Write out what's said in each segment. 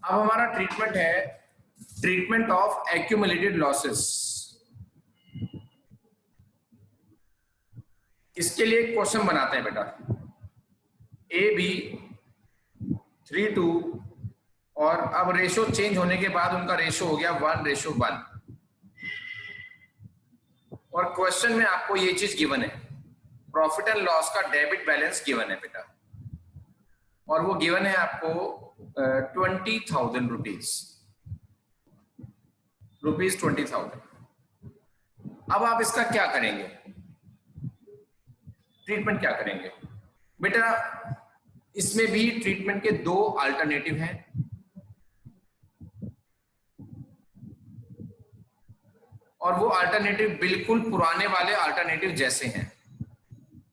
अब हमारा ट्रीटमेंट है ट्रीटमेंट ऑफ एक्यूमुलेटेड लॉसेस। इसके लिए एक क्वेश्चन बनाते हैं बेटा। ए बी 3:2 और अब रेशो चेंज होने के बाद उनका रेशो हो गया 1:1 और क्वेश्चन में आपको ये चीज गिवन है, प्रॉफिट एंड लॉस का डेबिट बैलेंस गिवन है बेटा, और वो गिवन है आपको 20,000 रुपीज 20,000। अब आप इसका क्या करेंगे, ट्रीटमेंट क्या करेंगे बेटा? इसमें भी ट्रीटमेंट के दो अल्टरनेटिव हैं। और वो अल्टरनेटिव बिल्कुल पुराने वाले अल्टरनेटिव जैसे हैं।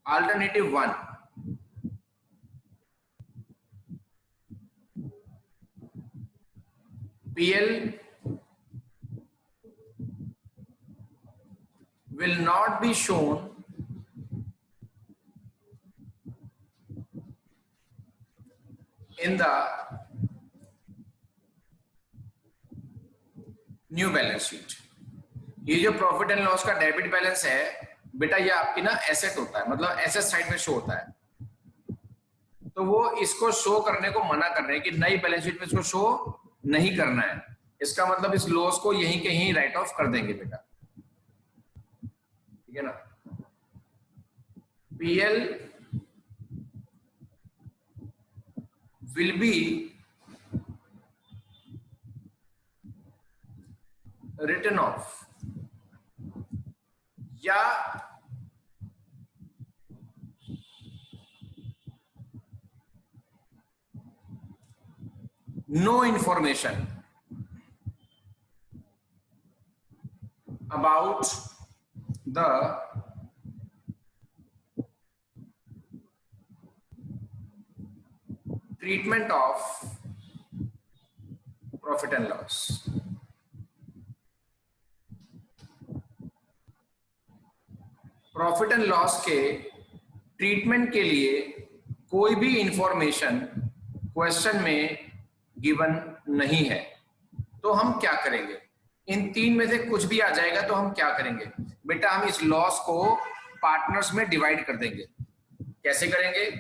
Alternative 1, PL will not be shown in the new balance sheet. ये जो प्रॉफिट एंड लॉस का डेबिट बैलेंस है बेटा, ये आपकी ना एसेट होता है, मतलब एसेट साइड में शो होता है। तो वो इसको शो करने को मना कर रहे हैं कि नई बैलेंस शीट में इसको शो नहीं करना है। इसका मतलब इस लॉस को यहीं कहीं राइट ऑफ कर देंगे बेटा, ठीक है ना। PL will be written off या no information about the treatment of profit and loss। Profit and loss के ट्रीटमेंट के लिए कोई भी इंफॉर्मेशन क्वेश्चन में गिवन नहीं है। तो हम क्या करेंगे? इन तीन में से कुछ भी आ जाएगा तो हम क्या करेंगे बेटा? हम इस लॉस को पार्टनर्स में डिवाइड कर देंगे। कैसे करेंगे?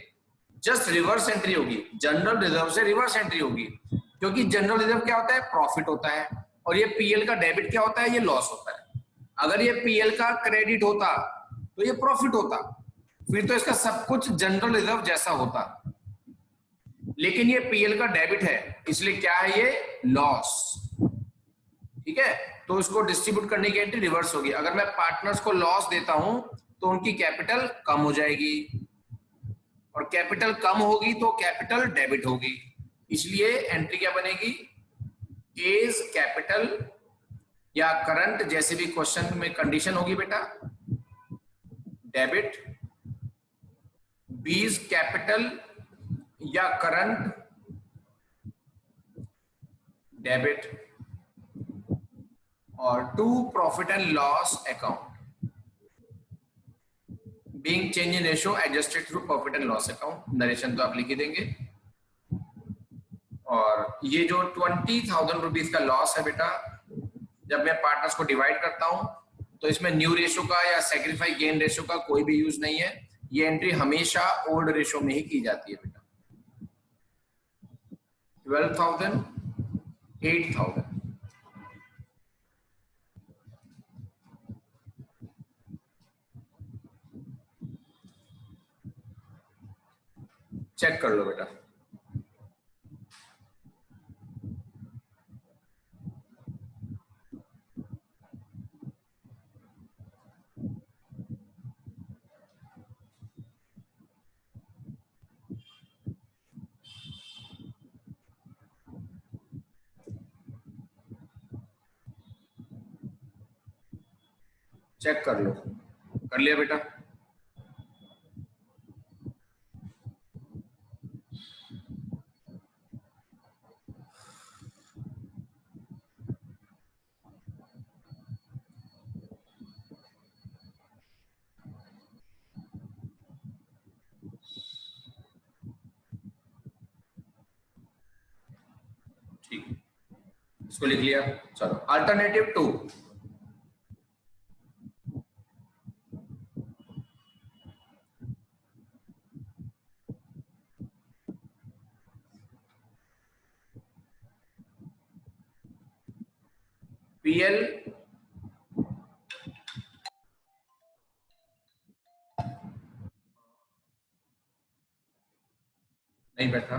जस्ट रिवर्स एंट्री होगी, जनरल रिजर्व से रिवर्स एंट्री होगी, क्योंकि जनरल रिजर्व क्या होता है? प्रॉफिट होता है, और ये PL का डेबिट क्या होता है? ये लॉस होता है। अगर ये PL का क्रेडिट होता तो ये प्रॉफिट होता, फिर तो इसका सब कुछ जनरल रिजर्व जैसा होता। लेकिन ये PL का डेबिट है, इसलिए क्या है? ये लॉस, ठीक है। तो इसको डिस्ट्रीब्यूट करने की एंट्री रिवर्स होगी। अगर मैं पार्टनर्स को लॉस देता हूं तो उनकी कैपिटल कम हो जाएगी, और कैपिटल कम होगी तो कैपिटल डेबिट होगी। इसलिए एंट्री क्या बनेगी? एज कैपिटल या करंट, जैसे भी क्वेश्चन में कंडीशन होगी बेटा, डेबिट, बीज कैपिटल या करंट डेबिट, और 2 profit and loss account being change in ratio adjusted through profit and loss account. Narration तो आप लिख ही देंगे। और ये जो 20,000 रुपीज का लॉस है बेटा, जब मैं पार्टनर्स को डिवाइड करता हूं तो इसमें न्यू रेशियो का या सैक्रिफाइस गेन रेशियो का कोई भी यूज नहीं है। ये एंट्री हमेशा ओल्ड रेशियो में ही की जाती है बेटा। 12,000, 8,000। चेक कर लो बेटा। चेक कर लो, कर लिया बेटा? ठीक, इसको लिख लिया। चलो अल्टरनेटिव 2, PL नहीं बैठा,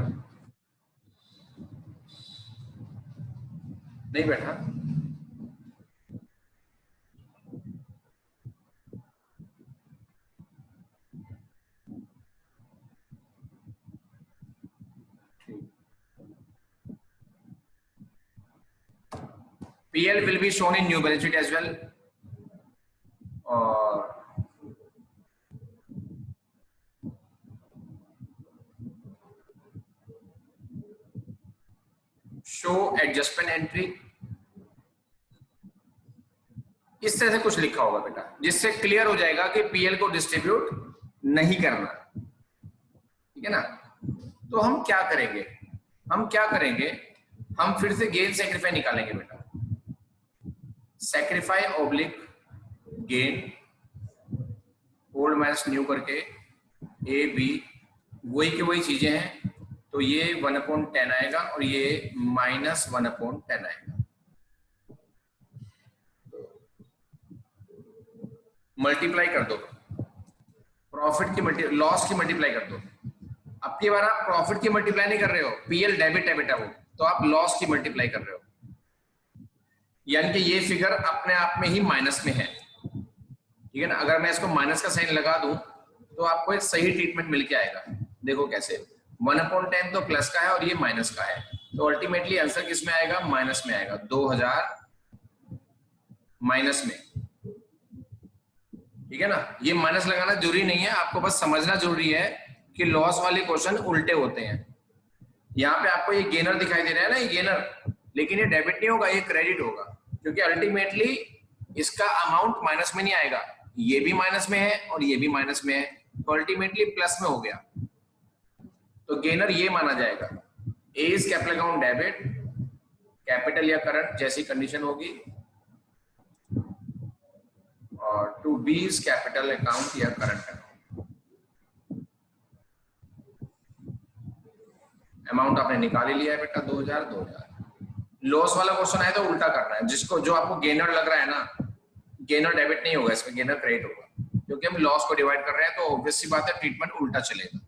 नहीं बैठा। PL will be shown in new balance sheet as well, और शो एडजस्टमेंट एंट्री, इस तरह से कुछ लिखा होगा बेटा, जिससे क्लियर हो जाएगा कि पीएल को डिस्ट्रीब्यूट नहीं करना, ठीक है ना। तो हम क्या करेंगे, हम क्या करेंगे, हम फिर से गेन सेक्रीफाई निकालेंगे बेटा। Sacrifice oblique gain, old minus new करके ए बी, वही की वही चीजें हैं। तो ये 1/10 आएगा और ये -1/10 आएगा। मल्टीप्लाई कर दो, प्रॉफिट की लॉस की मल्टीप्लाई कर दो। अब की बार आप प्रॉफिट की मल्टीप्लाई नहीं कर रहे हो, पीएल डेबिट है बेटा वो, तो आप लॉस की मल्टीप्लाई कर रहे हो, यानी कि ये फिगर अपने आप में ही माइनस में है, ठीक है ना। अगर मैं इसको माइनस का साइन लगा दूं तो आपको एक सही ट्रीटमेंट मिल के आएगा। देखो कैसे, 1/10 तो प्लस का है और ये माइनस का है, तो अल्टीमेटली आंसर किस में आएगा, माइनस में आएगा, 2000 माइनस में, ठीक है ना। ये माइनस लगाना जरूरी नहीं है, आपको बस समझना जरूरी है कि लॉस वाले क्वेश्चन उल्टे होते हैं। यहाँ पे आपको ये गेनर दिखाई दे रहा है ना, ये गेनर, लेकिन ये डेबिट नहीं होगा, ये क्रेडिट होगा, क्योंकि अल्टीमेटली इसका अमाउंट माइनस में नहीं आएगा, ये भी माइनस में है और ये भी माइनस में है, तो अल्टीमेटली प्लस में हो गया, तो गेनर ये माना जाएगा। A is capital account debit, capital या करंट जैसी कंडीशन होगी, और two B is capital account या करंट अकाउंट। अमाउंट आपने निकाल ही लिया है बेटा, 2000। लॉस वाला क्वेश्चन है तो उल्टा करना है, जिसको जो आपको गेनर लग रहा है ना, गेनर डेबिट नहीं होगा, इसमें गेनर क्रेडिट होगा, क्योंकि हम लॉस को डिवाइड कर रहे हैं, तो ऑब्वियस सी बात है ट्रीटमेंट उल्टा चलेगा।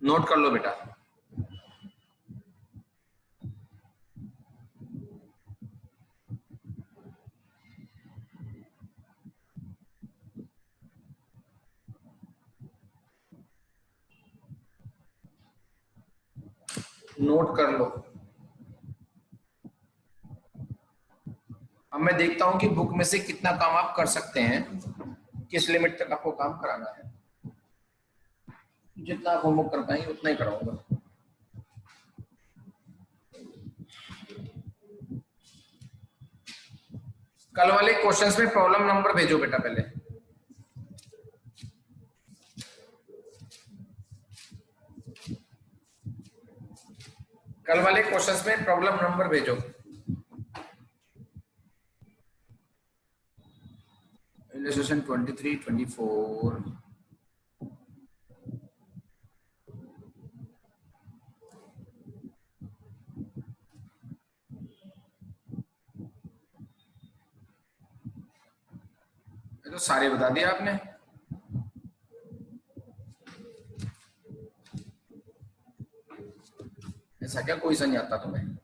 नोट कर लो बेटा। नोट कर लो। अब मैं देखता हूं कि बुक में से कितना काम आप कर सकते हैं, किस लिमिट तक आपको काम कराना है। जितना आप होमवर्क कर पाएंगे उतना ही कराऊंगा। कल वाले क्वेश्चंस में प्रॉब्लम नंबर भेजो बेटा पहले। कल वाले क्वेश्चंस में प्रॉब्लम नंबर भेजो। इलस्ट्रेशन 23, 24। तो सारे बता दिया आपने। ऐसा क्या कोई सा नहीं आता तुम्हें?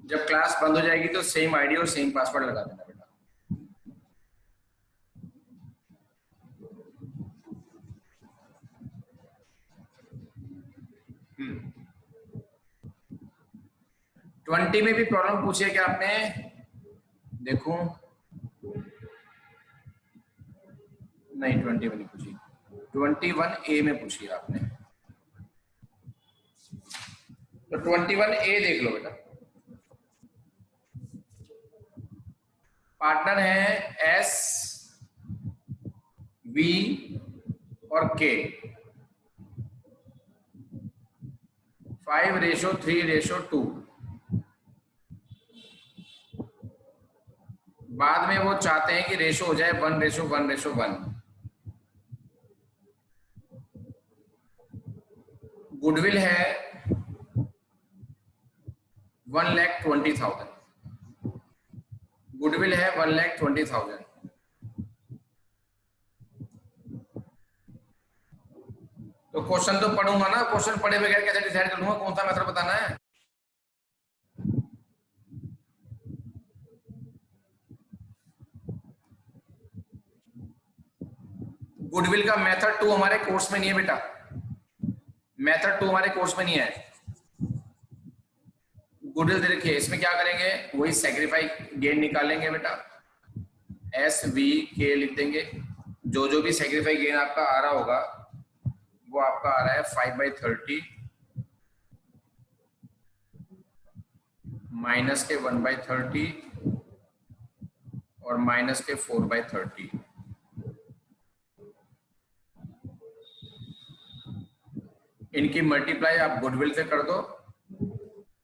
जब क्लास बंद हो जाएगी तो सेम आईडी और सेम पासवर्ड लगा देना बेटा। हम्म, 20 में भी प्रॉब्लम पूछी है क्या आपने? देखो नहीं 21 नहीं पूछी, 21A में पूछी आपने। तो 21A देख लो बेटा। पार्टनर है S, V और K, 5:3:2। बाद में वो चाहते हैं कि रेशो हो जाए 1:1:1। गुडविल है 1,20,000, गुडविल है 1,20,000। तो क्वेश्चन तो पढ़ूंगा ना, क्वेश्चन पढ़े बगैर कैसे डिसाइड कर लूंगा कौन सा मेथड बताना है। गुडविल का मेथड 2 हमारे कोर्स में नहीं है बेटा, मेथड 2 हमारे कोर्स में नहीं है। गुडविल देखिए, इसमें क्या करेंगे, वही सेक्रीफाई गेन निकालेंगे बेटा, SVK लिख देंगे। जो भी सेक्रीफाई गेन आपका आ रहा होगा वो आपका आ रहा है 5/30 माइनस के 1/30 और माइनस के 4/30। इनकी मल्टीप्लाई आप गुडविल से कर दो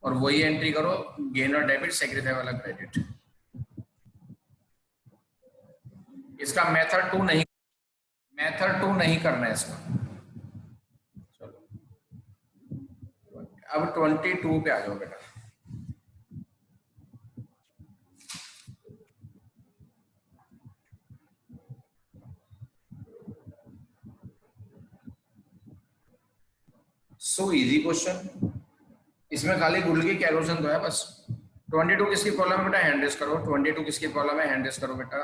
और वही एंट्री करो, गेन और डेबिट, सेक्रीफाई वाला क्रेडिट। इसका मेथड 2 नहीं करना है इसका। चलो अब 22 पे आ जाओ बेटा। सो इजी क्वेश्चन, इसमें खाली गुडविल की कैलकुलेशन तो है बस। 22 किसकी प्रॉब्लम है बेटा, हैंड रेस करो। 22 किसकी प्रॉब्लम है, हैंड रेस करो बेटा।